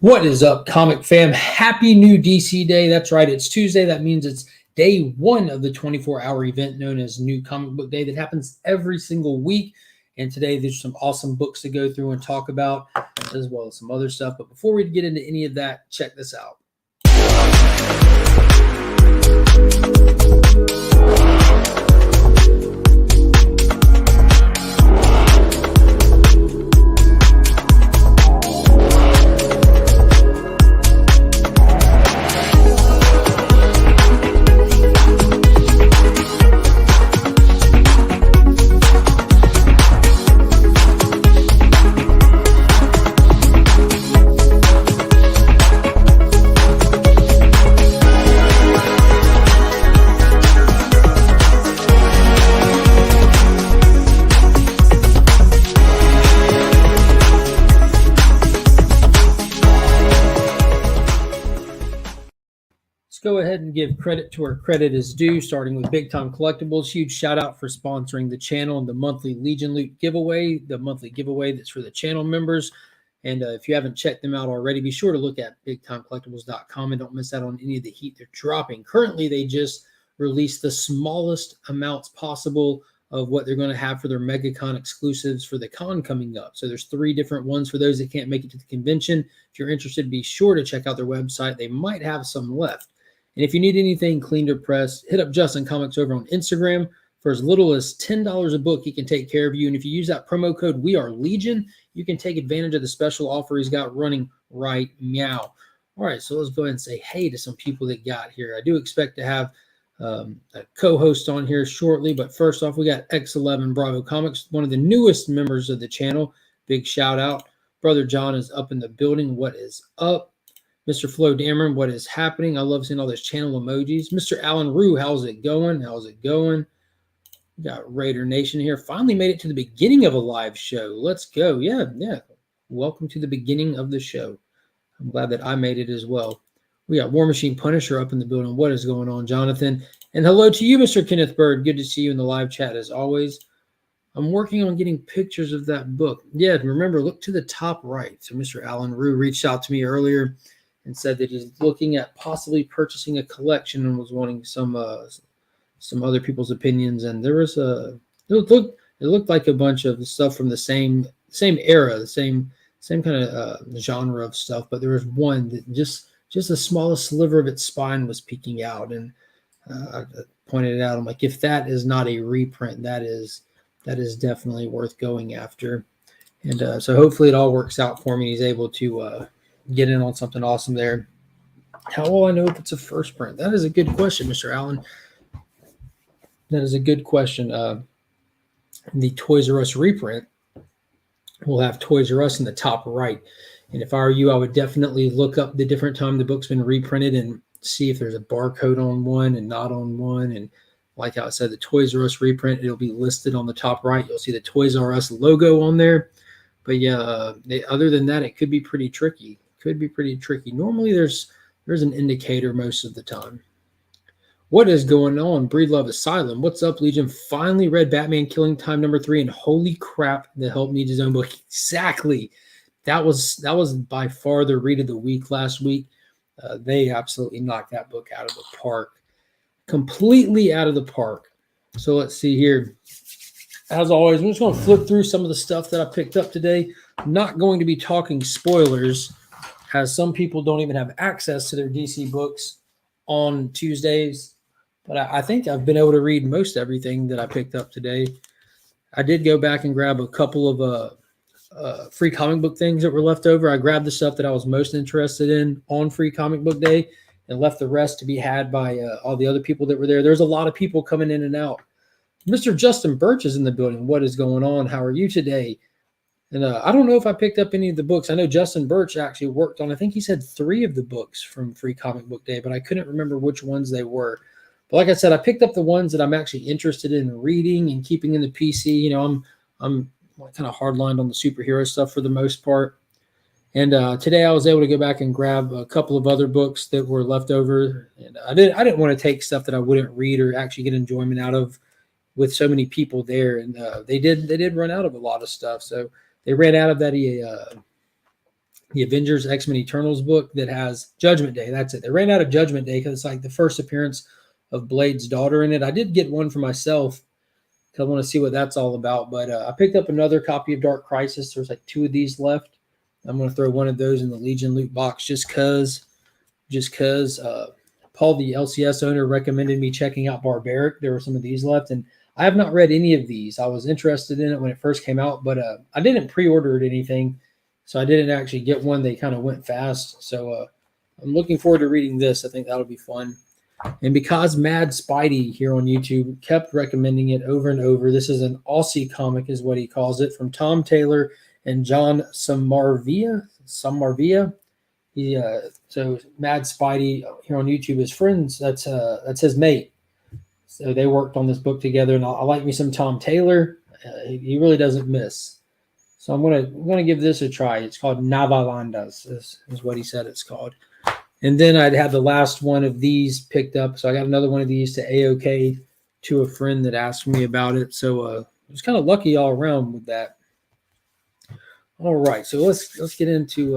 What is up, comic fam? Happy new DC Day. That's right, it's Tuesday. That means it's day one of the 24-hour event known as New Comic Book Day that happens every single week. And today there's some awesome books to go through and talk about, as well as some other stuff. But before we get into any of that, check this out. Go ahead and give credit to where credit is due, starting with Big Time Collectibles. Huge shout out for sponsoring the channel and the monthly Legion Loot giveaway, the monthly giveaway that's for the channel members. And if you haven't checked them out already, be sure to look at bigtimecollectibles.com and don't miss out on any of the heat they're dropping. Currently, they just released the smallest amounts possible of what they're going to have for their MegaCon exclusives for the con coming up. So there's 3 different ones for those that can't make it to the convention. If you're interested, be sure to check out their website. They might have some left. And if you need anything cleaned or pressed, hit up Justin Comics over on Instagram. For as little as $10 a book, he can take care of you. And if you use that promo code WeAreLegion, you can take advantage of the special offer he's got running right now. All right, so let's go ahead and say hey to some people that got here. I do expect to have a co-host on here shortly. But first off, we got X11 Bravo Comics, one of the newest members of the channel. Big shout out. Brother John is up in the building. What is up? Mr. Flo Dameron, what is happening? I love seeing all those channel emojis. Mr. Alan Rue, how's it going? How's it going? We got Raider Nation here. Finally made it to the beginning of a live show. Let's go. Yeah. Welcome to the beginning of the show. I'm glad that I made it as well. We got War Machine Punisher up in the building. What is going on, Jonathan? And hello to you, Mr. Kenneth Bird. Good to see you in the live chat as always. I'm working on getting pictures of that book. Yeah, remember, look to the top right. So Mr. Alan Rue reached out to me earlier and said that he's looking at possibly purchasing a collection and was wanting some other people's opinions. And there was it looked like a bunch of stuff from the same era, the same kind of genre of stuff. But there was one that just the smallest sliver of its spine was peeking out, and I pointed it out. I'm like, if that is not a reprint, that is definitely worth going after. And so hopefully it all works out for me. He's able to get in on something awesome there. How will I know if it's a first print? That is a good question, Mr. Allen. That is a good question. The Toys R Us reprint will have Toys R Us in the top right. And if I were you, I would definitely look up the different time the book's been reprinted and see if there's a barcode on one and not on one. And like I said, the Toys R Us reprint, it'll be listed on the top right. You'll see the Toys R Us logo on there. But yeah, other than that, it could be pretty tricky. Normally there's an indicator most of the time. What is going on? Breedlove Asylum. What's up, Legion? Finally read Batman Killing Time #3, and holy crap, the Help needs his own book. Exactly. That was by far the read of the week last week. They absolutely knocked that book out of the park. Completely out of the park. So let's see here. As always, I'm just going to flip through some of the stuff that I picked up today. I'm not going to be talking spoilers, as some people don't even have access to their DC books on Tuesdays. But I think I've been able to read most everything that I picked up today. I did go back and grab a couple of free comic book things that were left over. I grabbed the stuff that I was most interested in on Free Comic Book Day and left the rest to be had by all the other people that were there. There's a lot of people coming in and out. Mr. Justin Birch is in the building. What is going on? How are you today? And I don't know if I picked up any of the books. I know Justin Birch actually worked on, I think he said 3 of the books from Free Comic Book Day, but I couldn't remember which ones they were. But like I said, I picked up the ones that I'm actually interested in reading and keeping in the PC. You know, I'm kind of hardlined on the superhero stuff for the most part. And today I was able to go back and grab a couple of other books that were left over. And I didn't want to take stuff that I wouldn't read or actually get enjoyment out of with so many people there. And they did run out of a lot of stuff. So they ran out of that the Avengers X-Men Eternals book that has Judgment Day. That's it. They ran out of Judgment Day because it's like the first appearance of Blade's daughter in it. I did get one for myself because I want to see what that's all about. But I picked up another copy of Dark Crisis. There's like 2 of these left. I'm going to throw one of those in the Legion loot box just because Paul, the LCS owner, recommended me checking out Barbaric. There were some of these left, and I have not read any of these. I was interested in it when it first came out, but I didn't pre-order it anything, so I didn't actually get one. They kind of went fast, so I'm looking forward to reading this. I think that'll be fun. And because Mad Spidey here on YouTube kept recommending it over and over, this is an Aussie comic is what he calls it, from Tom Taylor and John Samarvia. So Mad Spidey here on YouTube is friends. That's his mate. So they worked on this book together, and I like me some Tom Taylor. He really doesn't miss. So I'm gonna give this a try. It's called Navalandas, is what he said it's called. And then I'd had the last one of these picked up, so I got another one of these to AOK to a friend that asked me about it. So I was kind of lucky all around with that. All right, so let's get into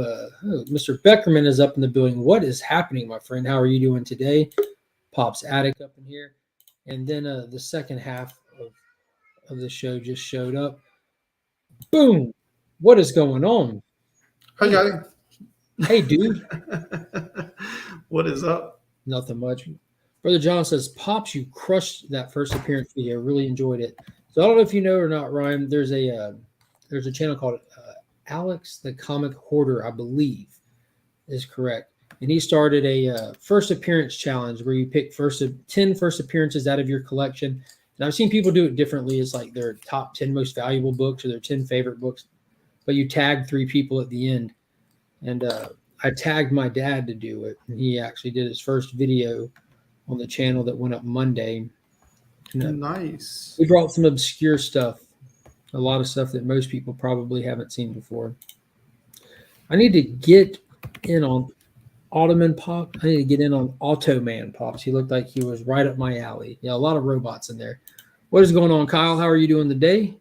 Mr. Beckerman is up in the building. What is happening, my friend? How are you doing today? Pop's Attic up in here. And then the second half of the show just showed up. Boom! What is going on? Hi, guys. Hey, dude. What is up? Nothing much. Brother John says, Pops, you crushed that first appearance video. Really enjoyed it. So I don't know if you know or not, Ryan. There's a channel called Alex the Comic Hoarder, I believe is correct. And he started a first appearance challenge where you pick 10 first appearances out of your collection. And I've seen people do it differently. It's like their top 10 most valuable books or their 10 favorite books. But you tag 3 people at the end. And I tagged my dad to do it. And he actually did his first video on the channel that went up Monday. And, nice. We brought some obscure stuff. A lot of stuff that most people probably haven't seen before. I need to get in on Ottoman Pop. I need to get in on Automan Pops. He looked like he was right up my alley. Yeah, a lot of robots in there. What is going on, Kyle? How are you doing today?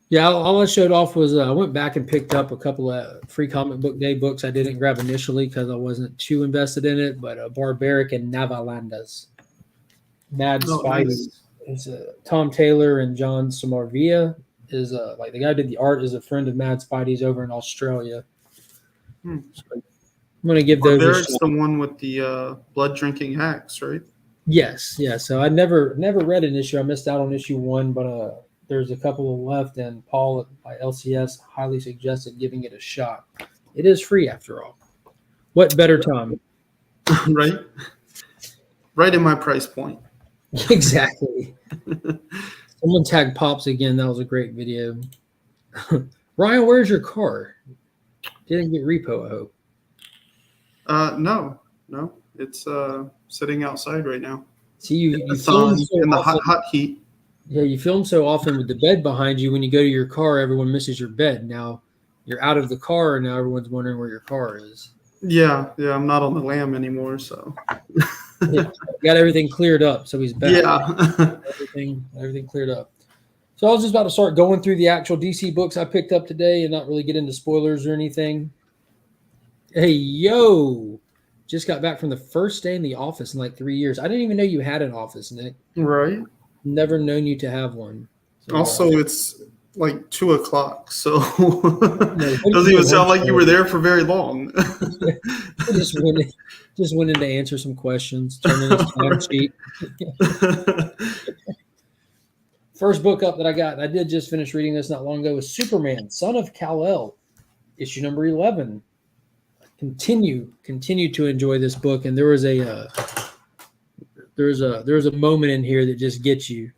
Yeah, all I showed off was I went back and picked up a couple of Free Comic Book Day books I didn't grab initially because I wasn't too invested in it, but Barbaric and Navalandas. Mad Spidey. Nice. It's Tom Taylor and John Samarvia is like the guy who did the art is a friend of Mad Spidey's over in Australia. So I'm going to give those. There's the one with the blood drinking hacks, right? Yes, yeah. So I never read an issue. I missed out on issue 1, but there's a couple left, and Paul by LCS highly suggested giving it a shot. It is free after all. What better time? Right? Right in my price point. Exactly. Someone tagged Pops again. That was a great video. Ryan, where's your car? Didn't get repo, I hope. No. It's sitting outside right now. See, you film so in the hot heat. Yeah, you film so often with the bed behind you. When you go to your car, everyone misses your bed. Now you're out of the car, and now everyone's wondering where your car is. Yeah, I'm not on the lam anymore, so. Yeah, got everything cleared up, so he's back. Yeah. everything cleared up. So I was just about to start going through the actual DC books I picked up today and not really get into spoilers or anything. Hey, yo. Just got back from the first day in the office in like 3 years. I didn't even know you had an office, Nick. Right. Never known you to have one. So, also, it's like 2:00, so it doesn't even sound like you were there for very long. just went in to answer some questions, turn in his time sheet. First book up that I got, and I did just finish reading this not long ago, was Superman, Son of Kal-El, issue number 11. Continue to enjoy this book, and there was a moment in here that just gets you.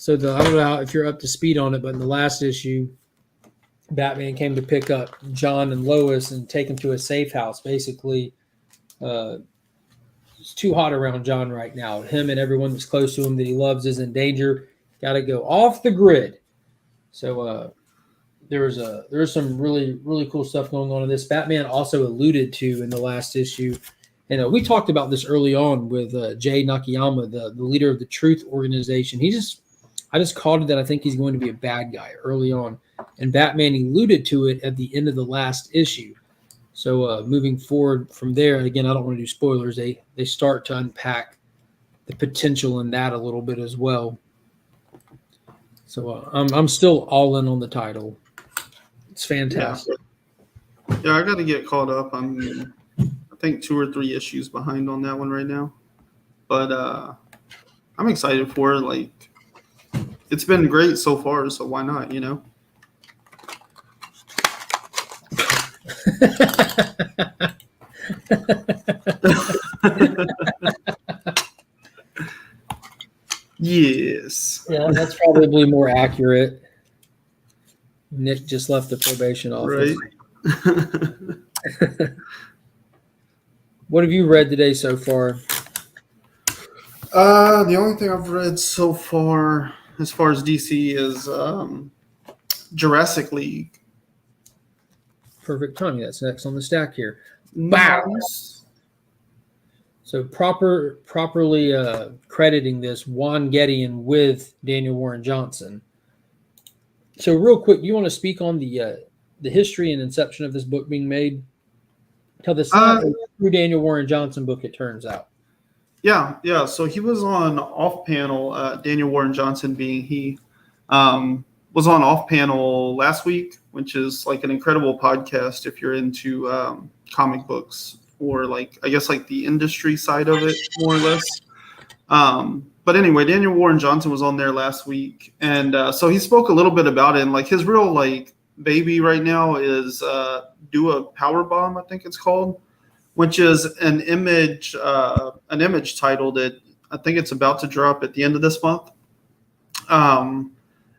So I don't know if you're up to speed on it, but in the last issue, Batman came to pick up John and Lois and take them to a safe house. Basically, it's too hot around John right now. Him and everyone that's close to him that he loves is in danger. Got to go off the grid. So there's some really, really cool stuff going on in this. Batman also alluded to in the last issue, and we talked about this early on with Jay Nakayama, the leader of the Truth Organization. I just called it that I think he's going to be a bad guy early on. And Batman alluded to it at the end of the last issue. So moving forward from there, again, I don't want to do spoilers. They start to unpack the potential in that a little bit as well. So I'm still all in on the title. It's fantastic. Yeah, I got to get caught up. I think 2 or 3 issues behind on that one right now. But I'm excited for it. Like, it's been great so far, so why not, Yes. Yeah, that's probably more accurate. Nick just left the probation office. Right. What have you read today so far? The only thing I've read so far, as far as DC, is Jurassic League. Perfect timing. That's next on the stack here. Nice. So properly crediting this, Juan Gedeon with Daniel Warren Johnson. So real quick, do you want to speak on the history and inception of this book being made? Tell this through Daniel Warren Johnson book, it turns out. Yeah. So he was on Off Panel. Daniel Warren Johnson being he was on Off Panel last week, which is like an incredible podcast if you're into comic books or like the industry side of it, more or less. But anyway, Daniel Warren Johnson was on there last week, and so he spoke a little bit about it. And like his real like baby right now is Do a Power Bomb, I think it's called, which is an image title that I think it's about to drop at the end of this month.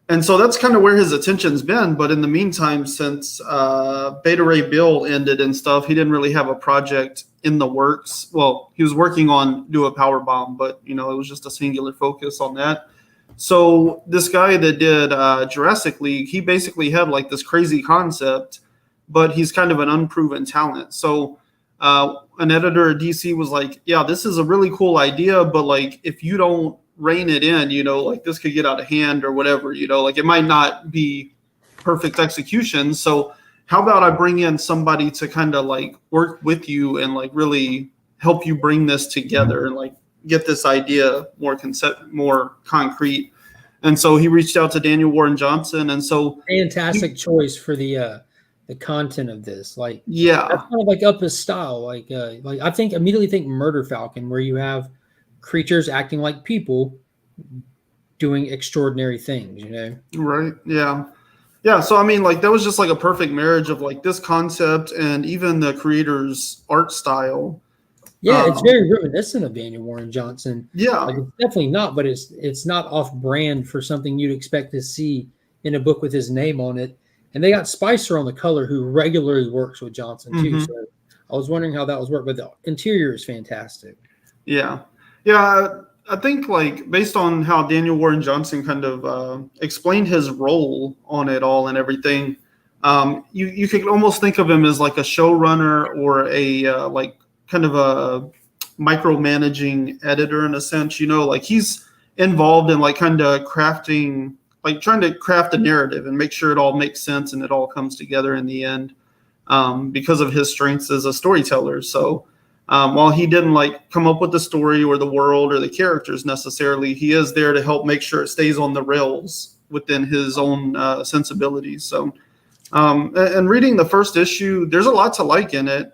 And so that's kind of where his attention's been. But in the meantime, since Beta Ray Bill ended and stuff, he didn't really have a project in the works. Well, he was working on Do a Power Bomb, but it was just a singular focus on that. So this guy that did Jurassic League, he basically had like this crazy concept, but he's kind of an unproven talent. So an editor at DC was like, yeah, this is a really cool idea, but like if you don't rein it in, like this could get out of hand or whatever, like it might not be perfect execution. So how about I bring in somebody to kind of like work with you and like really help you bring this together and like get this idea more concrete. And so he reached out to Daniel Warren Johnson. And so fantastic choice for the content of this. Like, yeah, that's kind of like up his style. Like I immediately think Murder Falcon, where you have creatures acting like people doing extraordinary things, Right. Yeah. So, I mean, like that was just like a perfect marriage of like this concept and even the creator's art style. Yeah. It's very reminiscent of Daniel Warren Johnson. Yeah. Like, it's definitely not, but it's not off brand for something you'd expect to see in a book with his name on it. And they got Spicer on the color, who regularly works with Johnson too. Mm-hmm. So I was wondering how that was worked, but the interior is fantastic. Yeah. I think like based on how Daniel Warren Johnson kind of explained his role on it all and everything, you could almost think of him as like a showrunner or a like kind of a micromanaging editor in a sense. Like he's involved in like kind of crafting, like trying to craft a narrative and make sure it all makes sense and it all comes together in the end because of his strengths as a storyteller. So while he didn't like come up with the story or the world or the characters necessarily, he is there to help make sure it stays on the rails within his own sensibilities. So, and reading the first issue, there's a lot to like in it.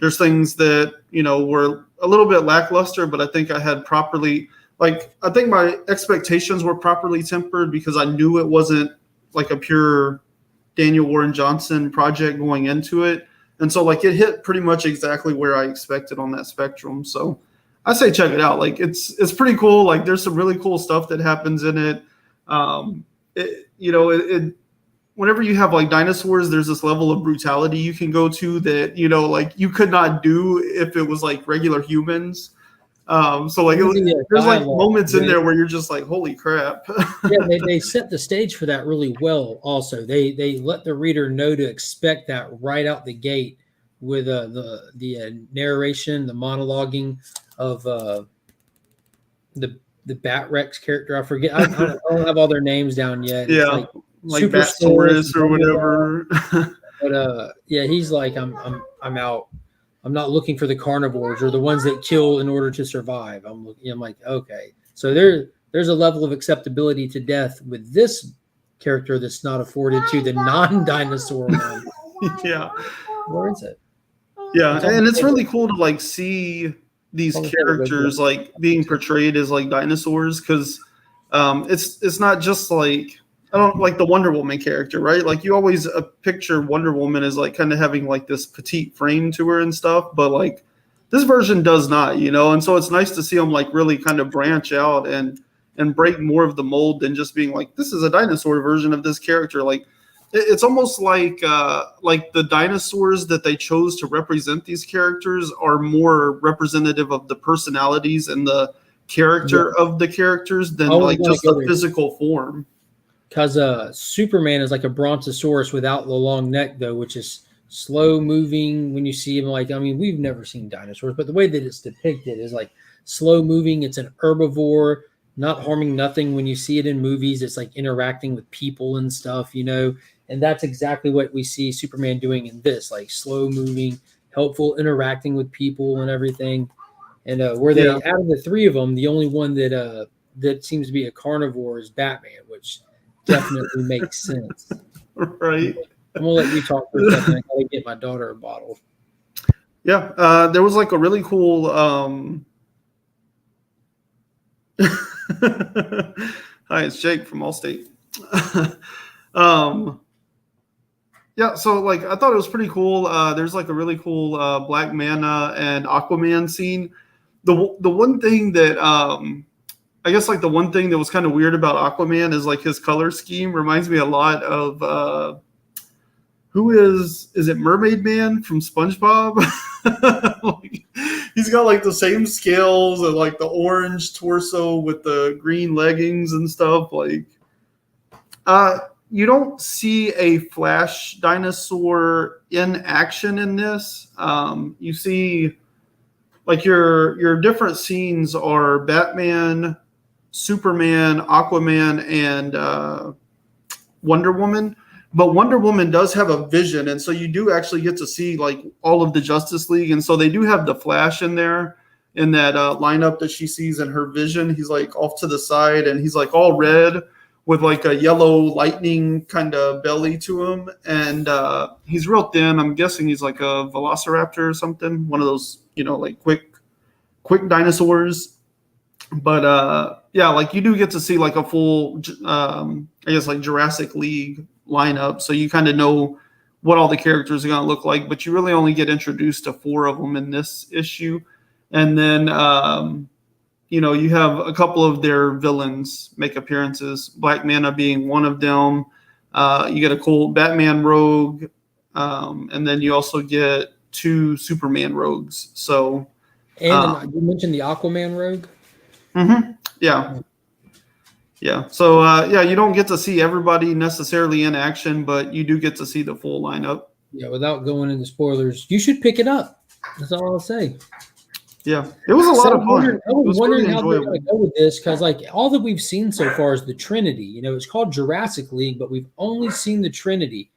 There's things that, were a little bit lackluster, but I think I had properly, like, I think my expectations were properly tempered because I knew it wasn't like a pure Daniel Warren Johnson project going into it. And so like it hit pretty much exactly where I expected on that spectrum. So I say check it out. Like it's pretty cool. Like there's some really cool stuff that happens in it. Whenever you have like dinosaurs, there's this level of brutality you can go to that, like you could not do if it was like regular humans. So like there's like moments in there where you're just like, holy crap. Yeah, they set the stage for that really well. Also, they let the reader know to expect that right out the gate with the narration, the monologuing of the Bat Rex character. I forget. I don't have all their names down yet. Yeah, it's like Batsaurus or whatever. But yeah, he's like, I'm out. I'm not looking for the carnivores or the ones that kill in order to survive. I'm like, okay. So there's a level of acceptability to death with this character that's not afforded to the non-dinosaur one. Yeah. Where is it? Yeah, and it's really cool to like see these characters like being portrayed as like dinosaurs, because it's not just like, I don't like the Wonder Woman character, right? Like you always picture Wonder Woman as like kind of having like this petite frame to her and stuff, but like this version does not, and so it's nice to see them like really kind of branch out and break more of the mold than just being like, this is a dinosaur version of this character. Like it's almost like the dinosaurs that they chose to represent these characters are more representative of the personalities and the character of the characters than like just the physical form. Because Superman is like a brontosaurus without the long neck, though, which is slow moving when you see him. Like, I mean, we've never seen dinosaurs, but the way that it's depicted is like slow moving. It's an herbivore, not harming nothing. When you see it in movies, it's like interacting with people and stuff, and that's exactly what we see Superman doing in this, like slow moving, helpful, interacting with people and everything. And out of the three of them, the only one that seems to be a carnivore is Batman, which definitely makes sense. Right. I'm gonna let you talk for a second. I gotta get my daughter a bottle. Yeah, there was like a really cool Hi, it's Jake from Allstate. Yeah, so like I thought it was pretty cool. There's like a really cool Black Manta and Aquaman scene. The one thing that I guess like the one thing that was kind of weird about Aquaman is like his color scheme reminds me a lot of who is it Mermaid Man from SpongeBob? Like, he's got like the same scales and like the orange torso with the green leggings and stuff. Like, you don't see a Flash dinosaur in action in this. You see like your different scenes are Batman, Superman, Aquaman, and Wonder Woman. But Wonder Woman does have a vision, and so you do actually get to see like all of the Justice League, and so they do have the Flash in there in that lineup that she sees in her vision. He's like off to the side, and he's like all red with like a yellow lightning kind of belly to him, and he's real thin. I'm guessing he's like a velociraptor or something, one of those like quick dinosaurs. But yeah, like you do get to see like a full I guess like Jurassic League lineup, so you kind of know what all the characters are going to look like, but you really only get introduced to 4 of them in this issue. And then you have a couple of their villains make appearances, Black Manta being one of them. You get a cool Batman rogue, and then you also get 2 Superman rogues. So and you mentioned the Aquaman rogue. Yeah. So yeah, you don't get to see everybody necessarily in action, but you do get to see the full lineup. Yeah, without going into spoilers, you should pick it up. That's all I'll say. Yeah, it was a lot of fun. I was wondering how they're going to go with this, because like all that we've seen so far is the Trinity. It's called Jurassic League, but we've only seen the Trinity.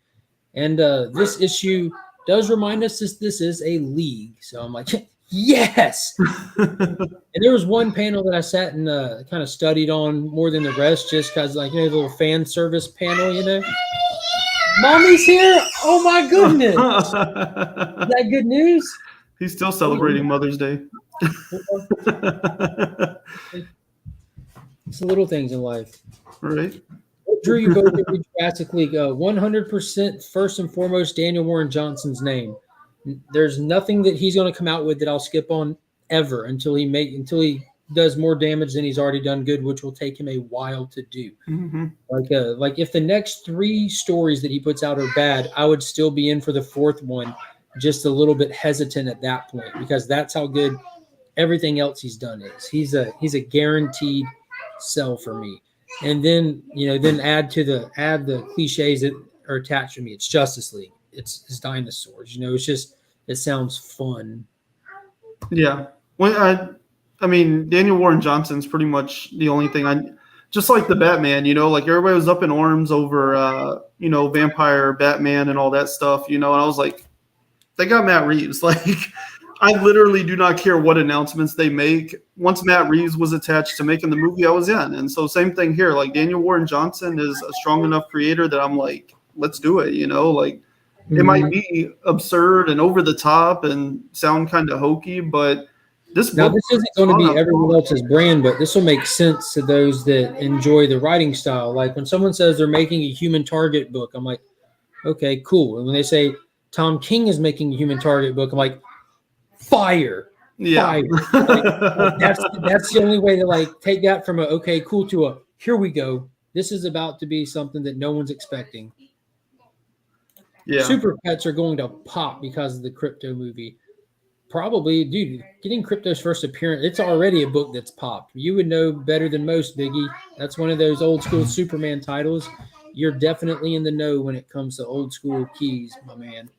And this issue does remind us this is a league. So I'm like, yes. And there was one panel that I sat and kind of studied on more than the rest, just because like the little fan service panel, Mommy's here. Oh my goodness. Is that good news? He's still celebrating Mother's Day. It's the little things in life. Right. What drew you both to read Jurassic League? 100% first and foremost, Daniel Warren Johnson's name. There's nothing that he's going to come out with that I'll skip on ever until he does more damage than he's already done good, which will take him a while to do. Mm-hmm. Like if the next 3 stories that he puts out are bad, I would still be in for the 4th one, just a little bit hesitant at that point, because that's how good everything else he's done is. He's a guaranteed sell for me. And then then add the cliches that are attached to me. It's Justice League. It's dinosaurs. It sounds fun. Yeah. Well, I mean, Daniel Warren Johnson's pretty much the only thing just like the Batman, like everybody was up in arms over, vampire Batman and all that stuff, and I was like, they got Matt Reeves. Like, I literally do not care what announcements they make. Once Matt Reeves was attached to making the movie, I was in. And so same thing here. Like, Daniel Warren Johnson is a strong enough creator that I'm like, let's do it, like. It might be absurd and over the top and sound kind of hokey, but this isn't going to be everyone else's brand, but this will make sense to those that enjoy the writing style. Like when someone says they're making a Human Target book, I'm like, okay, cool. And when they say Tom King is making a Human Target book, I'm like, fire. Yeah. Fire. Like, that's the only way to take that from a okay, cool to a here we go. This is about to be something that no one's expecting. Yeah. Super Pets are going to pop because of the Crypto movie. Probably, dude, getting Crypto's first appearance, it's already a book that's popped. You would know better than most, Biggie. That's one of those old school Superman titles. You're definitely in the know when it comes to old school keys, my man.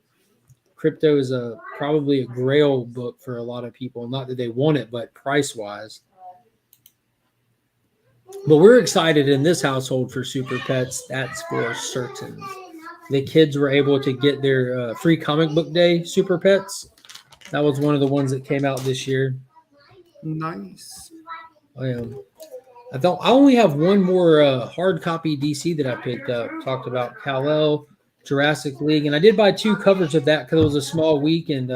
Crypto is probably a grail book for a lot of people. Not that they want it, but price-wise. But we're excited in this household for Super Pets. That's for certain. The kids were able to get their free comic book day Super Pets. That was one of the ones that came out this year. Nice. I only have one more hard copy DC that I picked up. Talked about Kal-El, Jurassic League, and I did buy 2 covers of that because it was a small week. And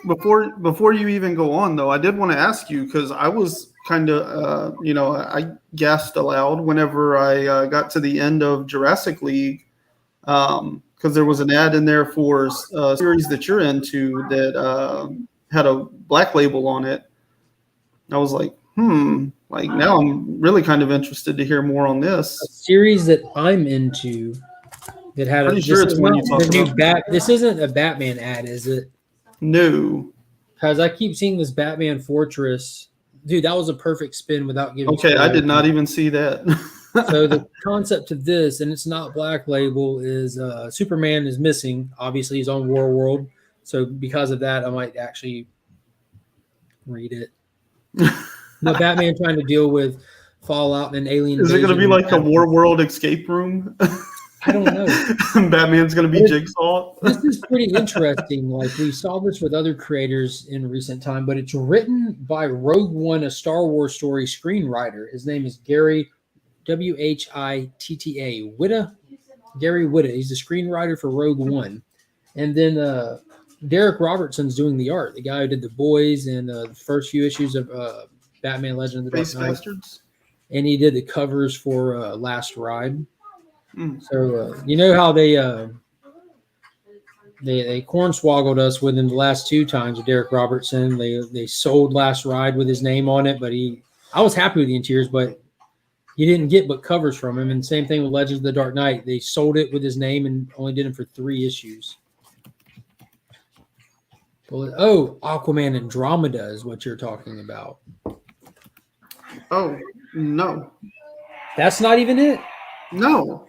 before you even go on though, I did want to ask you because I was kind of I gasped aloud whenever I got to the end of Jurassic League because there was an ad in there for a series that you're into that had a black label on it. I was like, like now I'm really kind of interested to hear more on this. A series that I'm into that had Pretty sure it's one you talked about. This isn't a Batman ad, is it? No. Because I keep seeing this Batman Fortress. Dude, that was a perfect spin without giving. Okay, I did not even see that. So the concept of this, and it's not black label, is Superman is missing. Obviously, he's on War World. So because of that, I might actually read it. The Batman trying to deal with fallout and alien. Is it going to be like the War World escape room? I don't know. Batman's going to be Jigsaw. This is pretty interesting. Like we saw this with other creators in recent time, but it's written by Rogue One, a Star Wars story screenwriter. His name is Gary Whitta. Whitta. Gary Whitta. He's the screenwriter for Rogue One. And then Derek Robertson's doing the art. The guy who did The Boys and the first few issues of Batman Legend of the Dark Knight. Bastards. And he did the covers for Last Ride. So you know how they cornswoggled us with him the last 2 times with Derek Robertson. They sold Last Ride with his name on it, but I was happy with the interiors, but you didn't get but covers from him. And same thing with Legends of the Dark Knight. They sold it with his name and only did him for 3 issues. Well, Aquaman Andromeda is what you're talking about. Oh, no. That's not even it? No.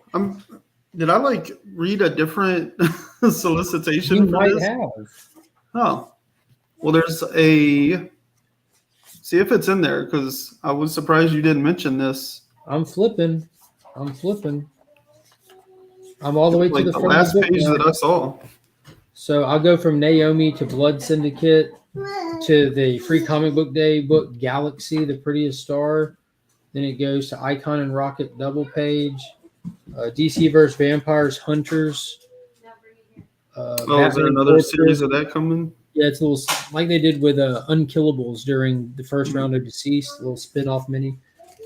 Did I read a different solicitation You for might this? have. Oh. Well, there's see if it's in there because I was surprised you didn't mention this. I'm flipping. I'm all the way to the last page that I saw. So I'll go from Naomi to Blood Syndicate to the Free Comic Book Day book Galaxy, the Prettiest Star. Then it goes to Icon and Rocket double page. DC vs. Vampires Hunters. Is there another series of that coming? Yeah, it's a little like they did with Unkillables during the first round of Deceased, a little spin-off mini.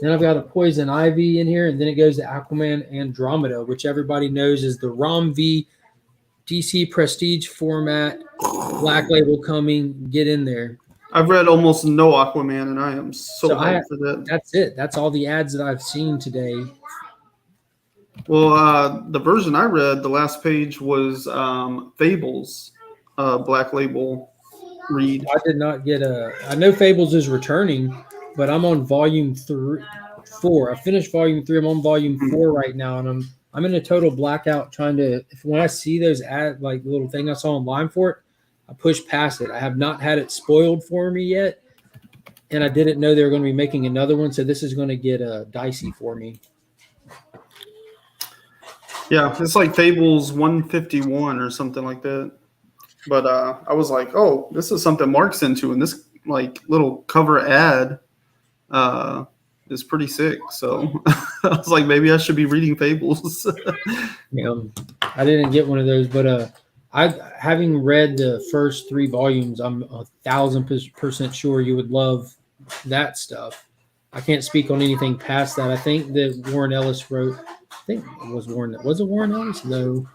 Then I've got a Poison Ivy in here, and then it goes to Aquaman Andromeda, which everybody knows is the Rom V DC Prestige format, Black Label coming. Get in there. I've read almost no Aquaman, and I am so hyped for that. That's it. That's all the ads that I've seen today. Well, the version I read, the last page was Fables, Black Label read. I did not get I know Fables is returning, but I'm on volume 4. I finished volume 3. I'm on volume 4 right now, and I'm in a total blackout trying to. When I see those ad like little thing I saw online for it, I push past it. I have not had it spoiled for me yet, and I didn't know they were going to be making another one, so this is going to get dicey for me. Yeah, it's like Fables 151 or something like that. But I was like, oh, this is something Mark's into, and this like little cover ad is pretty sick. So I was like, maybe I should be reading Fables. Yeah, I didn't get one of those, but having read the first 3 volumes, I'm 1,000% sure you would love that stuff. I can't speak on anything past that. I think that Warren Ellis wrote. I think it was Warren. Was it Warren Ellis? No.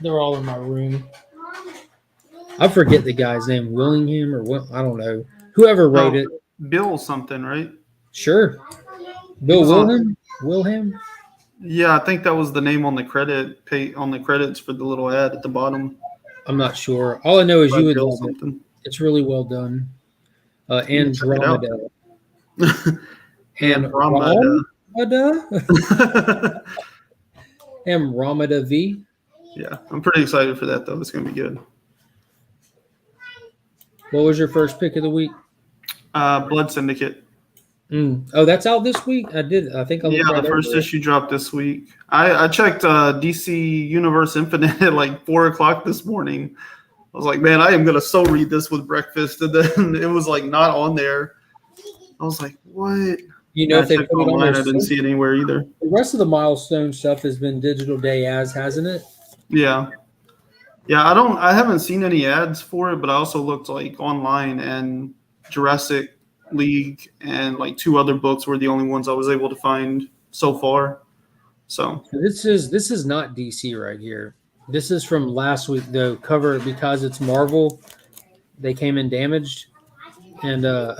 They're all in my room. I forget the guy's name, Willingham or what? I don't know. Whoever wrote it. Bill something, right? Sure. Bill Wilhelm? Yeah, I think that was the name on the credits for the little ad at the bottom. I'm not sure. All I know is you would love it. It's really well done. Andromeda. Andromeda. Andromeda V. Yeah, I'm pretty excited for that, though. It's going to be good. What was your first pick of the week? Blood Syndicate. Oh, that's out this week? I think I looked the first issue dropped this week. I checked DC Universe Infinite at like 4 o'clock this morning. I was like, man, I am going to so read this with breakfast. And then it was like not on there. I was like, what? You know, if they put it online, I didn't see it anywhere either. The rest of the milestone stuff has been digital day as, hasn't it? Yeah. Yeah, I haven't seen any ads for it, but I also looked like online, and Jurassic League and like 2 other books were the only ones I was able to find so far. So this is not DC right here. This is from last week, though. Cover because it's Marvel. They came in damaged, and I'm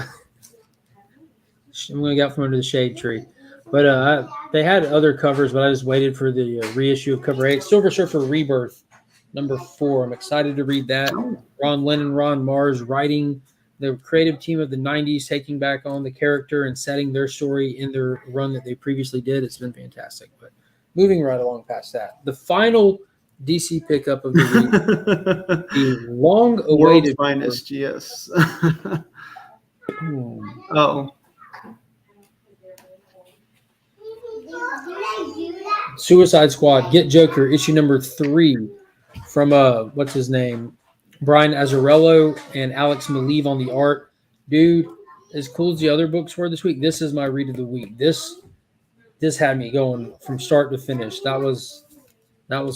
going to get out from under the shade tree. But they had other covers, but I just waited for the reissue of cover 8. Silver Surfer Rebirth, number 4. I'm excited to read that. Ron Lennon, Ron Mars writing the creative team of the 90s, taking back on the character and setting their story in their run that they previously did. It's been fantastic. But moving right along past that, the final DC pickup of the week, the long-awaited finest, yes. Oh. Suicide Squad, Get Joker, issue number 3 from what's his name? Brian Azzarello and Alex Maleev on the art. Dude, as cool as the other books were this week, this is my read of the week. This had me going from start to finish. That was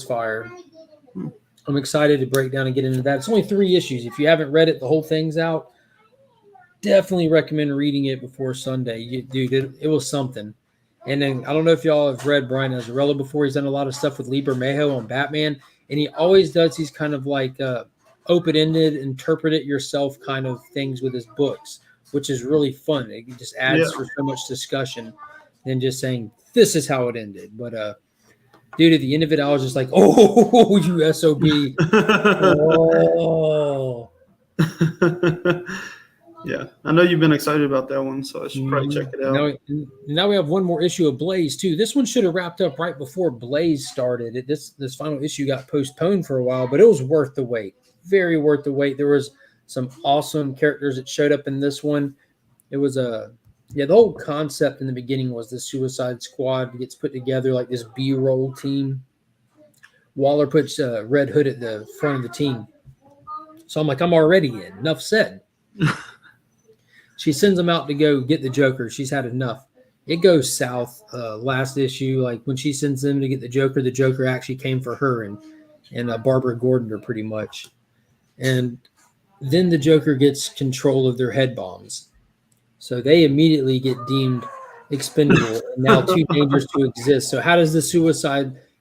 fire. I'm excited to break down and get into that. It's only 3 issues. If you haven't read it, the whole thing's out. Definitely recommend reading it before Sunday. Dude, it was something. And then I don't know if y'all have read Brian Azzarello before. He's done a lot of stuff with Lee Bermejo on Batman. And he always does these kind of like open-ended, interpret it yourself kind of things with his books, which is really fun. It just adds for so much discussion than just saying, this is how it ended. But dude, at the end of it, I was just like, oh, you SOB. Oh. Yeah, I know you've been excited about that one, so I should probably check it out. Now we have one more issue of Blaze, too. This one should have wrapped up right before Blaze started. This final issue got postponed for a while, but it was worth the wait. Very worth the wait. There was some awesome characters that showed up in this one. It was the whole concept in the beginning was the Suicide Squad gets put together like this B-roll team. Waller puts Red Hood at the front of the team. So I'm like, I'm already in. Enough said. She sends him out to go get the Joker. She's had enough. It goes south last issue. Like when she sends them to get the Joker actually came for her and Barbara Gordon her pretty much. And then the Joker gets control of their head bombs. So they immediately get deemed expendable and now too dangerous to exist. So how does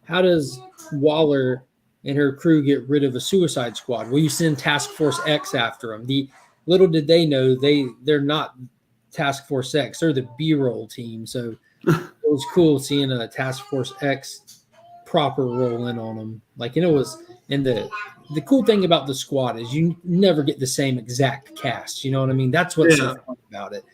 how does Waller and her crew get rid of a Suicide Squad? Well, you send Task Force X after them. Little did they know they're not Task Force X. They're the B-roll team. So it was cool seeing a Task Force X proper roll in on them. Like, and it was, and the cool thing about the squad is you never get the same exact cast. You know what I mean? That's what's so fun about it.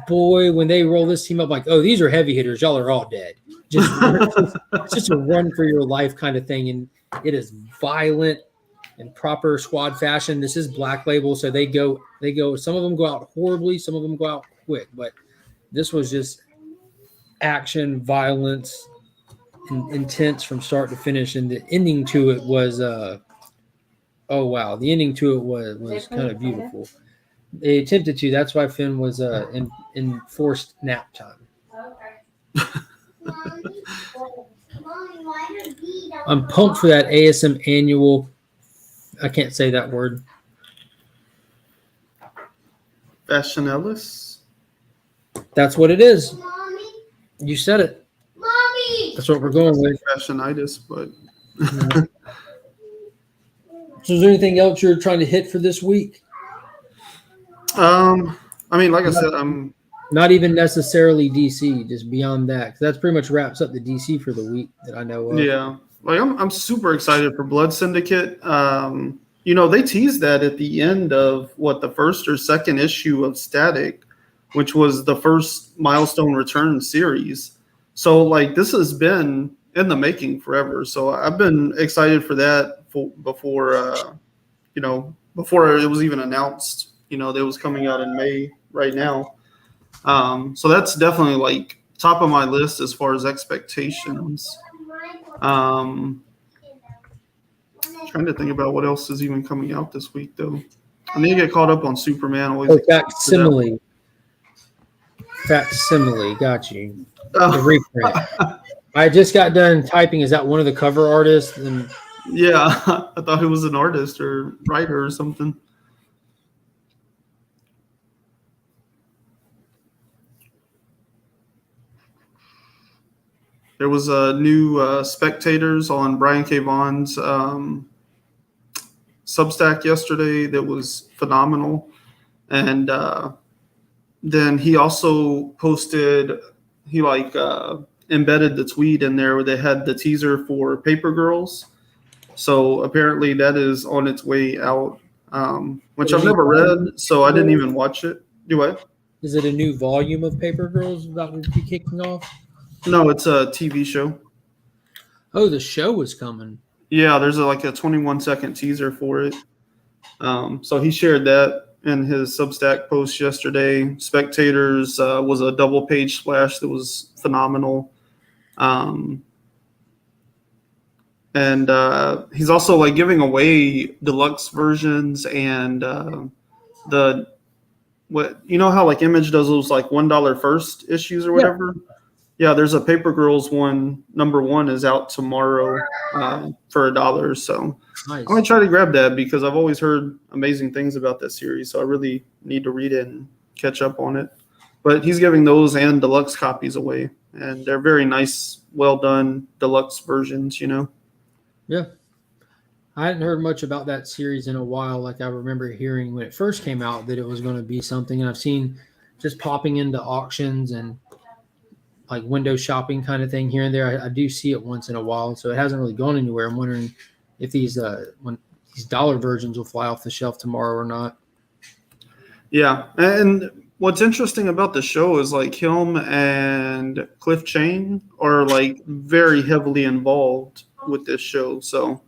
Boy, when they roll this team up, like, oh, these are heavy hitters. Y'all are all dead. It's just a run for your life kind of thing. And it is violent in proper squad fashion. This is Black Label, so they go. Some of them go out horribly, some of them go out quick. But this was just action, violence, and intense from start to finish. And the ending to it was, oh wow, the ending to it was kind of beautiful. They attempted to. That's why Finn was in forced nap time. I'm pumped for that ASM annual. I can't say that word. Fashionellis? That's what it is. You said it. Mommy. That's what we're going with. Fashionitis, but. So is there anything else you're trying to hit for this week? I mean, like I said, I'm not even necessarily DC, just beyond that. 'Cause that's pretty much wraps up the DC for the week that I know of. Yeah. Like I'm super excited for Blood Syndicate. They teased that at the end of the first or second issue of Static, which was the first Milestone Return series. So like this has been in the making forever. So I've been excited for that before it was even announced. That was coming out in May right now. So that's definitely like top of my list as far as expectations. Trying to think about what else is even coming out this week, though. I need to get caught up on Superman. Facsimile. Got you. The reprint. I just got done typing. Is that one of the cover artists? And yeah, I thought he was an artist or writer or something. There was a new spectators on Brian K. Vaughan's Substack yesterday that was phenomenal. And then he also posted, embedded the tweet in there where they had the teaser for Paper Girls. So apparently that is on its way out, which I've never read, so I didn't even watch it. Do what? Is it a new volume of Paper Girls that would be kicking off? No, it's a TV show. Oh, the show is coming. Yeah, there's a 21-second teaser for it. So he shared that in his Substack post yesterday. Spectators was a double-page splash that was phenomenal. And he's also giving away deluxe versions and how Image does those $1 first issues or whatever. Yeah, there's a Paper Girls one. Number 1 is out tomorrow for $1. So nice. I'm gonna try to grab that because I've always heard amazing things about that series. So I really need to read it and catch up on it. But he's giving those and deluxe copies away, and they're very nice, well done deluxe versions. Yeah, I hadn't heard much about that series in a while. I remember hearing when it first came out that it was going to be something, and I've seen just popping into auctions and window shopping kind of thing here and there. I do see it once in a while, so it hasn't really gone anywhere. I'm wondering if these dollar versions will fly off the shelf tomorrow or not. Yeah, and what's interesting about the show is him and Cliff Chang are very heavily involved with this show. So,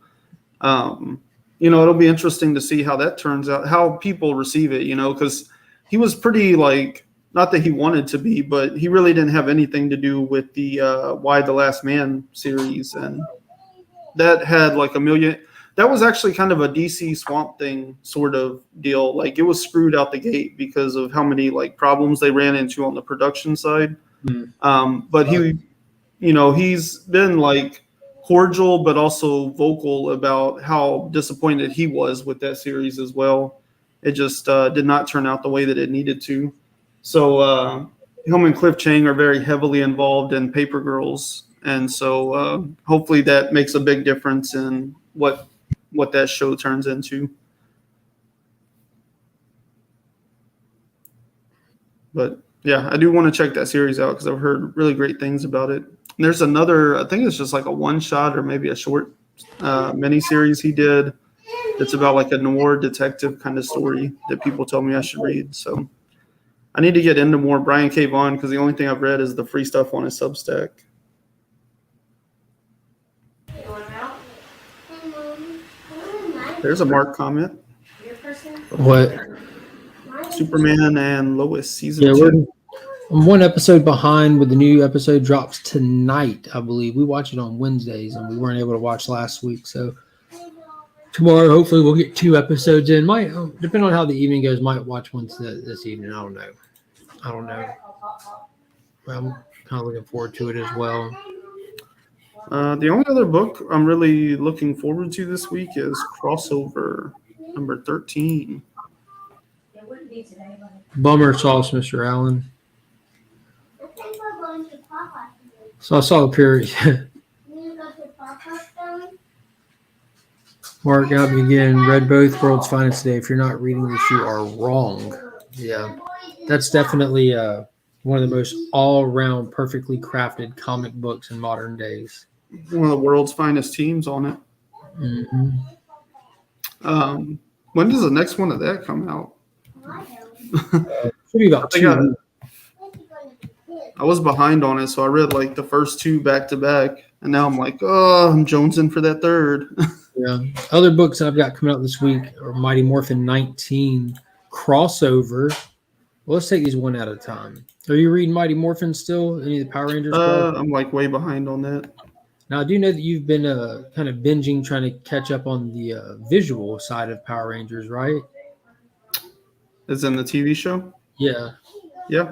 it'll be interesting to see how that turns out, how people receive it, because he was pretty not that he wanted to be, but he really didn't have anything to do with the Why the Last Man series. And that had $1 million. That was actually kind of a DC Swamp Thing sort of deal. It was screwed out the gate because of how many problems they ran into on the production side. Mm. But he, he's been cordial, but also vocal about how disappointed he was with that series as well. It just did not turn out the way that it needed to. So him and Cliff Chang are very heavily involved in Paper Girls, And so hopefully that makes a big difference in what that show turns into. But yeah, I do want to check that series out because I've heard really great things about it. And there's another, I think it's just like a one shot or maybe a short mini series he did. It's about like a noir detective kind of story that people tell me I should read. So I need to get into more Brian K. Vaughan because the only thing I've read is the free stuff on his Substack. There's a Mark comment. What? Superman and Lois season 2. We're I'm one episode behind with the new episode drops tonight, I believe. We watch it on Wednesdays and we weren't able to watch last week. So tomorrow, hopefully we'll get 2 episodes in. Might, depending on how the evening goes, might watch one this evening. I don't know. I'm kind of looking forward to it as well. The only other book I'm really looking forward to this week is Crossover number 13. Bummer sauce, Mr. Allen. So I saw a period. Mark got me again. Read both World's Finest today. If you're not reading this, you are wrong. Yeah, that's definitely one of the most all-around, perfectly crafted comic books in modern days. One of the world's finest teams on it. Mm-hmm. When does the next one of that come out? Should be about 2 weeks. I was behind on it, so I read like the first 2 back to back, and now I'm like, oh, I'm jonesing for that third. Yeah. Other books that I've got coming out this week are Mighty Morphin 19 Crossover. Well, let's take these one at a time. Are you reading Mighty Morphin still? Any of the Power Rangers? I'm like way behind on that. Now, I do know that you've been kind of binging, trying to catch up on the visual side of Power Rangers, right? Is in the TV show? Yeah. Yeah.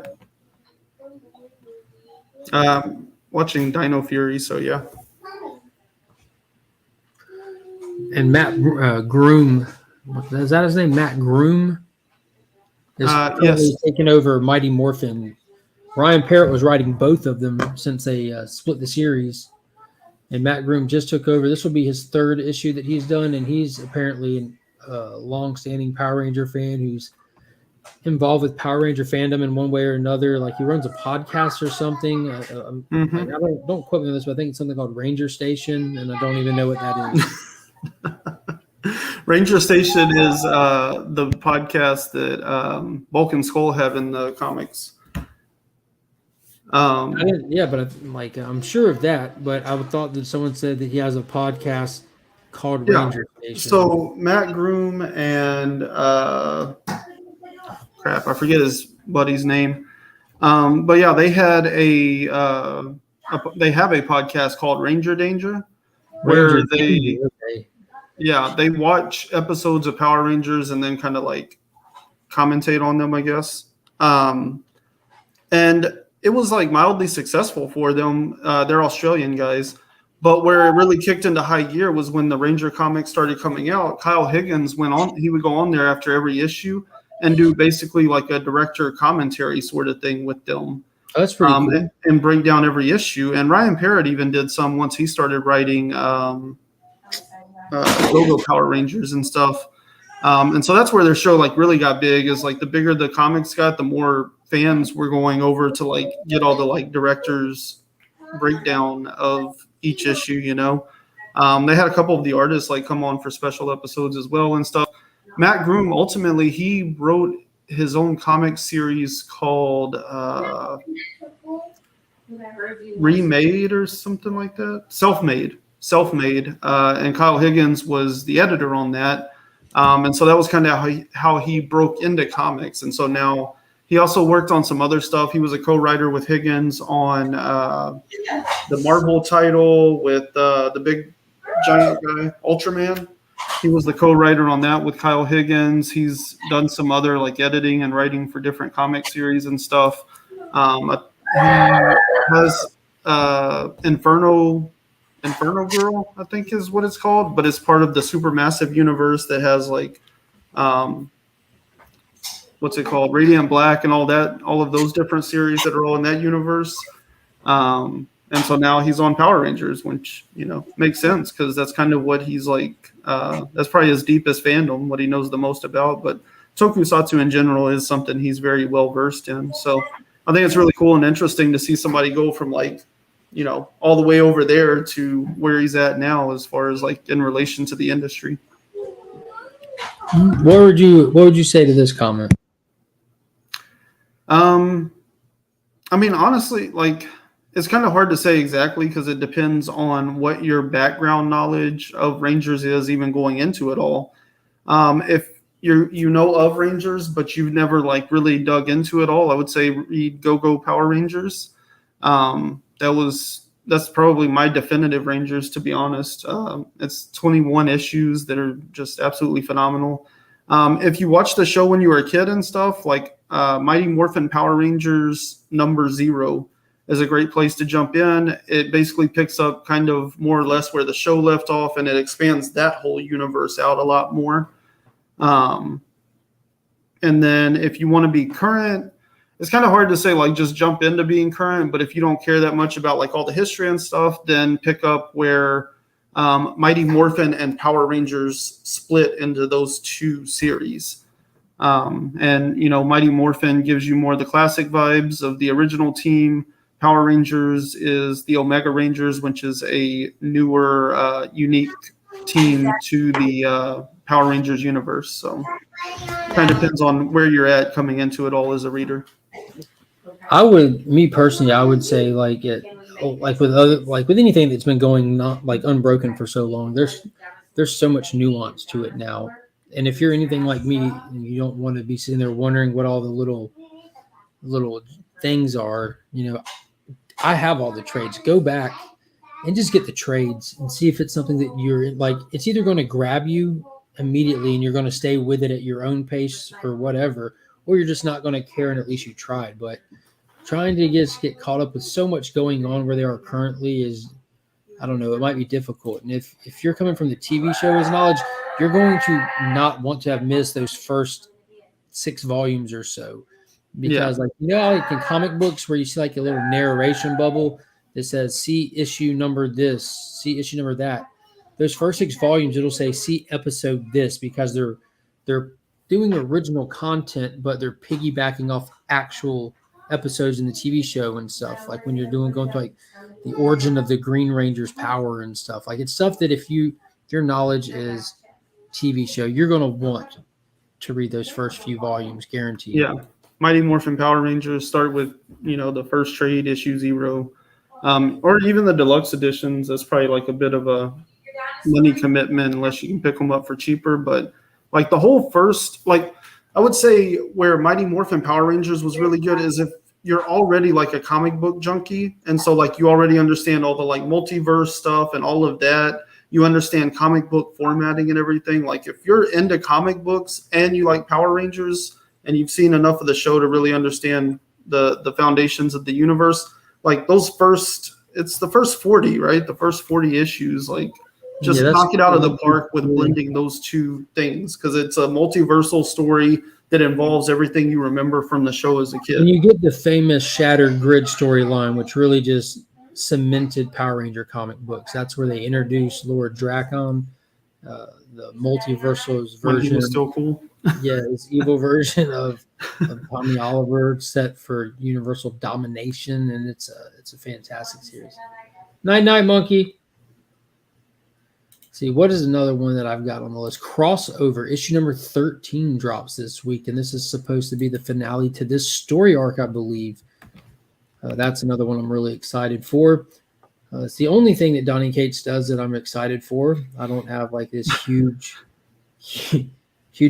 Watching Dino Fury, so yeah. And Matt Groom, is that his name? Matt Groom is yes, taking over Mighty Morphin. Ryan Parrott was writing both of them since they split the series, and Matt Groom just took over. This will be his 3rd issue that he's done, and he's apparently a long-standing Power Ranger fan who's involved with Power Ranger fandom in one way or another. Like he runs a podcast or something. Like I don't quote me on this, but I think it's something called Ranger Station, and I don't even know what that is. Ranger Station is the podcast that Bulk and Skull have in the comics. But I'm sure of that. But I thought that someone said that he has a podcast called Ranger Station. So Matt Groom and I forget his buddy's name. But yeah, they had they have a podcast called Ranger Danger, where they watch episodes of Power Rangers and then kind of like commentate on them, I guess. And it was like mildly successful for them. They're Australian guys. But where it really kicked into high gear was when the Ranger comics started coming out. Kyle Higgins went on. He would go on there after every issue and do basically like a director commentary sort of thing with them. Oh, that's pretty cool. And break down every issue. And Ryan Parrott even did some once he started writing Go-Go Power Rangers and stuff. And so that's where their show like really got big, is like the bigger the comics got, the more fans were going over to like get all the like directors breakdown of each issue, you know. They had a couple of the artists like come on for special episodes as well and stuff. Matt Groom, ultimately, he wrote his own comic series called Remade or something like that. Self-Made. And Kyle Higgins was the editor on that. And so that was kind of how he broke into comics. And so now he also worked on some other stuff. He was a co-writer with Higgins on the Marvel title with the big giant guy, Ultraman. He was the co-writer on that with Kyle Higgins. He's done some other like editing and writing for different comic series and stuff. He has Inferno Girl, I think is what it's called, but it's part of the Supermassive universe that has like what's it called, Radiant Black and all of those different series that are all in that universe. And And so now he's on Power Rangers, which, makes sense because that's kind of what he's like. That's probably his deepest fandom, what he knows the most about. But tokusatsu in general is something he's very well versed in. So I think it's really cool and interesting to see somebody go from all the way over there to where he's at now as far as in relation to the industry. What would you say to this comment? I mean, honestly, it's kind of hard to say exactly because it depends on what your background knowledge of Rangers is even going into it all. If you know of Rangers, but you've never really dug into it all, I would say read Go Power Rangers. That's probably my definitive Rangers, to be honest. It's 21 issues that are just absolutely phenomenal. If you watched the show when you were a kid and stuff, Mighty Morphin Power Rangers #0 is a great place to jump in. It basically picks up kind of more or less where the show left off, and it expands that whole universe out a lot more. And then if you want to be current, it's kind of hard to say just jump into being current, but if you don't care that much about all the history and stuff, then pick up where Mighty Morphin and Power Rangers split into those two series. And Mighty Morphin gives you more of the classic vibes of the original team. Power Rangers is the Omega Rangers, which is a newer, unique team to the Power Rangers universe. So kind of depends on where you're at coming into it all as a reader. Me personally, I would say with anything that's been going not unbroken for so long, there's so much nuance to it now. And if you're anything like me, you don't want to be sitting there wondering what all the little things are. I have all the trades. Go back and just get the trades and see if it's something that you're it's either going to grab you immediately and you're going to stay with it at your own pace or whatever, or you're just not going to care and at least you tried. But trying to just get caught up with so much going on where they are currently is, I don't know, it might be difficult. And if you're coming from the TV show as knowledge, you're going to not want to have missed those first 6 volumes or so. Because in comic books where you see a little narration bubble that says see issue number this, see issue number that. Those first 6 volumes, it'll say see episode this, because they're doing original content, but they're piggybacking off actual episodes in the TV show and stuff. When you're going to the origin of the Green Ranger's power and stuff. It's stuff that if your knowledge is TV show, you're going to want to read those first few volumes, guaranteed. Yeah. Mighty Morphin Power Rangers start with, the first trade, issue 0. Or even the deluxe editions. That's probably a bit of a money commitment unless you can pick them up for cheaper. But the whole first, I would say where Mighty Morphin Power Rangers was really good is if you're already a comic book junkie. And so you already understand all the multiverse stuff and all of that. You understand comic book formatting and everything. If you're into comic books and you like Power Rangers, and you've seen enough of the show to really understand the foundations of the universe, it's the first 40, right? The first 40 issues, knock it out of the park with blending those two things, because it's a multiversal story that involves everything you remember from the show as a kid. And you get the famous Shattered Grid storyline, which really just cemented Power Ranger comic books. That's where they introduced Lord Dracon, the multiversal version. Was still cool. Yeah, this evil version of Tommy Oliver set for universal domination, and it's a fantastic series. Night, monkey. See, what is another one that I've got on the list? Crossover issue number 13 drops this week, and this is supposed to be the finale to this story arc, I believe. That's another one I'm really excited for. It's the only thing that Donny Cates does that I'm excited for. I don't have this huge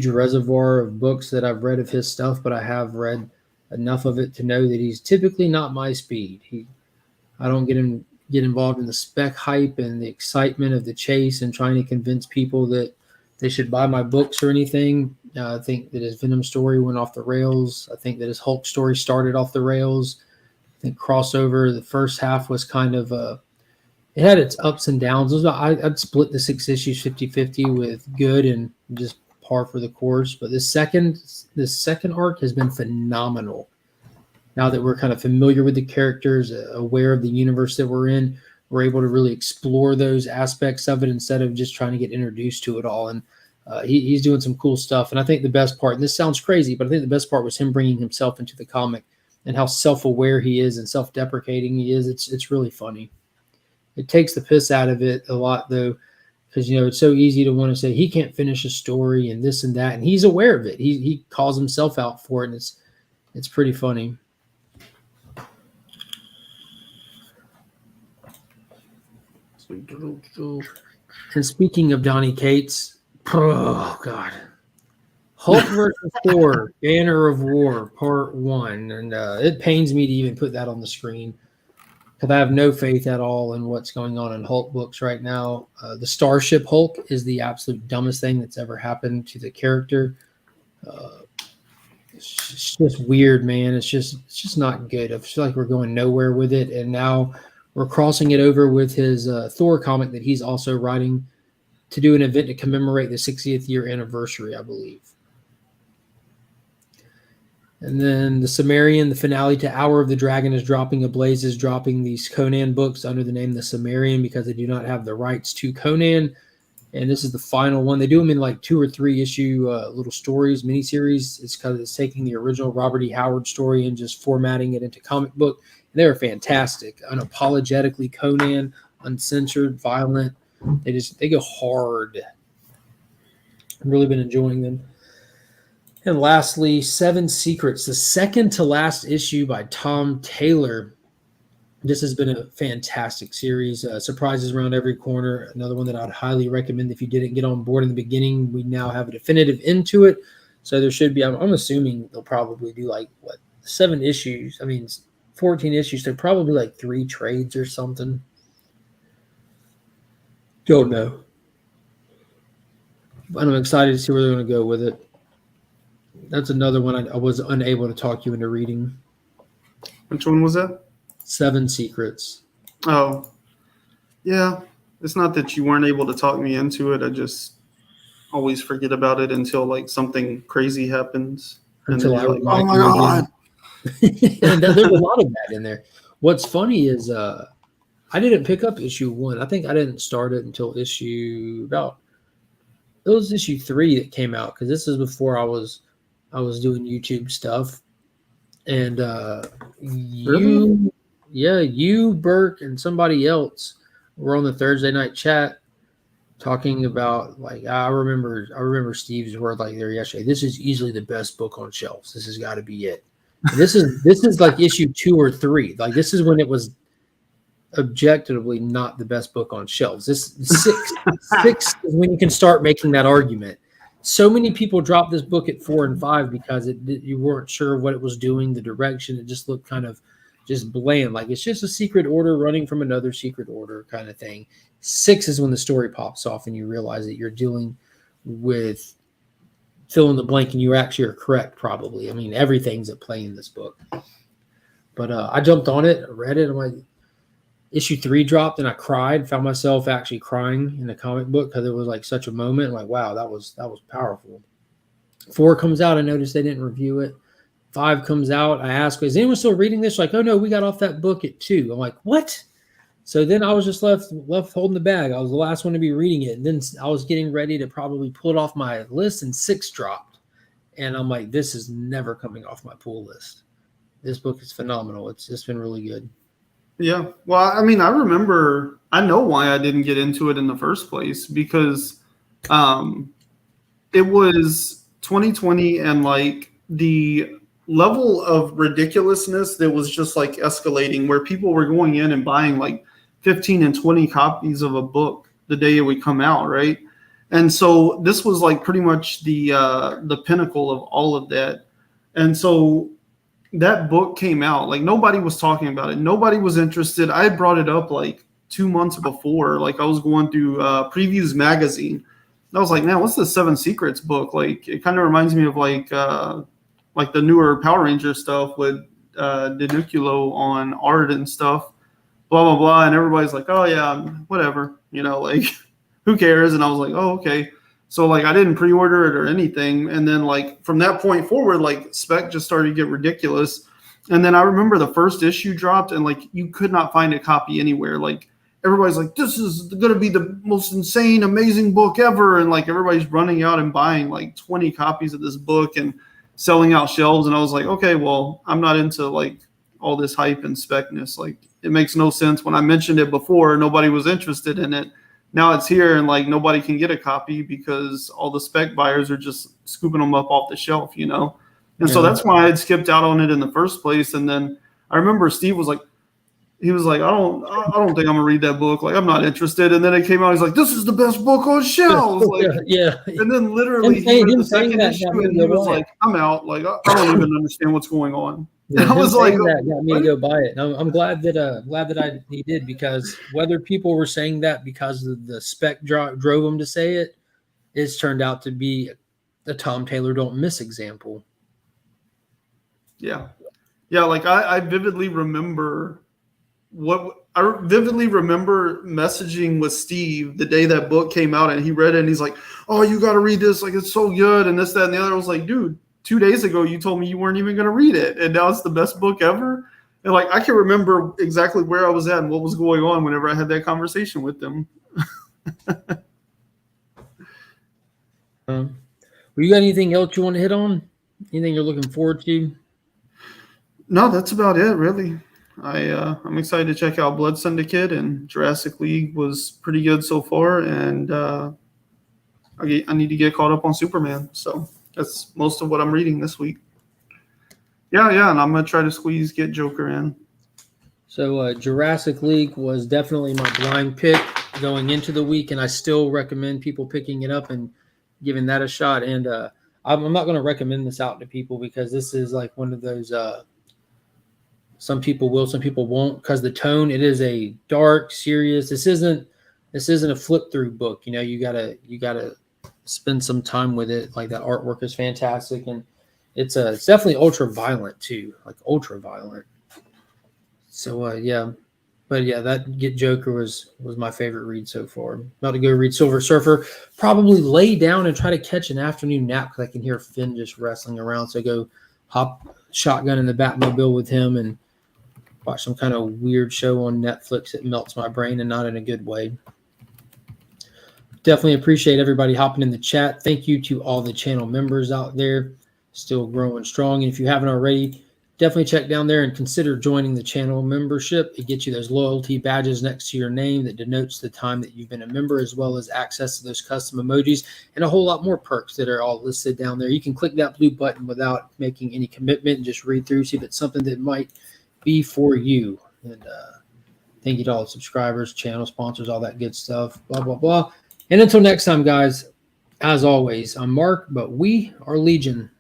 reservoir of books that I've read of his stuff, but I have read enough of it to know that he's typically not my speed. I don't get involved in the spec hype and the excitement of the chase and trying to convince people that they should buy my books or anything. I think that his Venom story went off the rails. I think that his Hulk story started off the rails. I think Crossover, the first half was kind of it had its ups and downs. I'd split the 6 issues 50-50 with good and just par for the course. But this second arc has been phenomenal. now that we're kind of familiar with the characters, aware of the universe that we're in, we're able to really explore those aspects of it instead of just trying to get introduced to it all. And he's doing some cool stuff. And I think the best part, and this sounds crazy, but I think the best part was him bringing himself into the comic and how self-aware he is and self-deprecating he is. It's really funny. It takes the piss out of it a lot, though, because, it's so easy to want to say he can't finish a story and this and that. And he's aware of it. He calls himself out for it, and it's pretty funny. And speaking of Donny Cates, oh God, Hulk versus Thor, Banner of War, Part 1, and it pains me to even put that on the screen because I have no faith at all in what's going on in Hulk books right now. The Starship Hulk is the absolute dumbest thing that's ever happened to the character. It's just weird, man. It's just not good. I feel like we're going nowhere with it, and now we're crossing it over with his Thor comic that he's also writing to do an event to commemorate the 60th year anniversary, I believe. And then the Sumerian, the finale to Hour of the Dragon is dropping. Ablaze is dropping these Conan books under the name The Sumerian because they do not have the rights to Conan. And this is the final one. They do them in like 2 or 3 issue little stories, miniseries. It's because it's taking the original Robert E. Howard story and just formatting it into comic book. And they're fantastic. Unapologetically Conan, uncensored, violent. They go hard. I've really been enjoying them. And lastly, 7 Secrets, the second to last issue by Tom Taylor. This has been a fantastic series. Surprises around every corner. Another one that I would highly recommend if you didn't get on board in the beginning. We now have a definitive end to it. So there should be, I'm assuming they'll probably do 7 issues. 14 issues. So probably 3 trades or something. Don't know. But I'm excited to see where they're going to go with it. That's another one I was unable to talk you into reading. Which one was that? 7 Secrets. Oh, yeah. It's not that you weren't able to talk me into it. I just always forget about it until something crazy happens. Until and you're oh my God. And there's a lot of that in there. What's funny is I didn't pick up issue 1. I think I didn't start it until issue 3 that came out, because this is before I was doing YouTube stuff. And you, Burke, and somebody else were on the Thursday night chat talking about I remember Steve's word there yesterday. This is easily the best book on shelves. This has got to be it. And this is issue 2 or 3. This is when it was objectively not the best book on shelves. This 6 is when you can start making that argument. So many people dropped this book at 4 and 5 because you weren't sure what it was doing, the direction. It just looked kind of just bland. It's just a secret order running from another secret order kind of thing. 6 is when the story pops off and you realize that you're dealing with fill in the blank, and you actually are correct, probably. Everything's at play in this book. But I jumped on it, read it. I'm like, issue 3 dropped, and I cried. Found myself actually crying in the comic book because it was such a moment. Wow, that was powerful. 4 comes out. I noticed they didn't review it. 5 comes out. I asked, is anyone still reading this? Oh no, we got off that book at 2. I'm like, what? So then I was just left holding the bag. I was the last one to be reading it. And then I was getting ready to probably pull it off my list, and 6 dropped. And I'm like, this is never coming off my pull list. This book is phenomenal. It's just been really good. Yeah. Well, I know why I didn't get into it in the first place, because it was 2020, and the level of ridiculousness that was just escalating, where people were going in and buying 15 and 20 copies of a book the day it would come out, right? And so this was pretty much the pinnacle of all of that. And so that book came out, nobody was talking about it. Nobody was interested. I had brought it up 2 months before. I was going through Previews magazine. I was like, man, what's the 7 Secrets book? It kind of reminds me of the newer Power Ranger stuff with Denucculo on art and stuff, blah, blah, blah. And everybody's like, oh yeah, whatever, who cares? And I was like, oh, okay. So I didn't pre-order it or anything. And then from that point forward, spec just started to get ridiculous. And then I remember the first issue dropped, and like you could not find a copy anywhere. Like everybody's like, this is going to be the most insane, amazing book ever. And like everybody's running out and buying like 20 copies of this book and selling out shelves. And I was like, okay, well, I'm not into like all this hype and specness. Like it makes no sense. When I mentioned it before, nobody was interested in it. Now it's here and like nobody can get a copy because all the spec buyers are just scooping them up off the shelf, you know? And so that's why I'd skipped out on it in the first place. And then I remember Steve was like, he was like, I don't think I'm gonna read that book. Like, I'm not interested. And then it came out. He's like, this is the best book on shelves. Like, yeah. And then literally, he read the second issue, and he was like, I'm out. Like, I don't even understand what's going on. Yeah, and I was like, that got me to go buy it. And I'm glad that he did, because whether people were saying that because of the spec drove them to say it, it's turned out to be the Tom Taylor don't miss example. Yeah. Like I vividly remember messaging with Steve the day that book came out, and he read it and he's like, oh, you got to read this. Like, it's so good. And this, that, and the other. I was like, dude, 2 days ago, you told me you weren't even going to read it. And now it's the best book ever. And like, I can remember exactly where I was at and what was going on whenever I had that conversation with them. Well, you got anything else you want to hit on? Anything you're looking forward to? No, that's about it, really. I'm excited to check out Blood Syndicate, and Jurassic League was pretty good so far, and I need to get caught up on Superman. So that's most of what I'm reading this week. Yeah, and I'm gonna try to get Joker in. So Jurassic League was definitely my blind pick going into the week, and I still recommend people picking it up and giving that a shot. And I'm not going to recommend this out to people because this is like one of those. Some people will, some people won't, because the tone, it is a dark, serious. This isn't a flip through book. You know, you gotta spend some time with it. Like, that artwork is fantastic, and it's definitely ultra violent too, like ultra violent. So that Get Joker was my favorite read so far. I'm about to go read Silver Surfer. Probably lay down and try to catch an afternoon nap because I can hear Finn just wrestling around. So go hop shotgun in the Batmobile with him and watch some kind of weird show on Netflix that melts my brain, and not in a good way. Definitely appreciate everybody hopping in the chat. Thank you to all the channel members out there, still growing strong. And if you haven't already, definitely check down there and consider joining the channel membership. It gets you those loyalty badges next to your name that denotes the time that you've been a member, as well as access to those custom emojis and a whole lot more perks that are all listed down there. You can click that blue button without making any commitment and just read through, see if it's something that might be for you. And thank you to all the subscribers, channel sponsors, all that good stuff, blah, blah, blah. And until next time, guys, as always, I'm Mark, but we are Legion.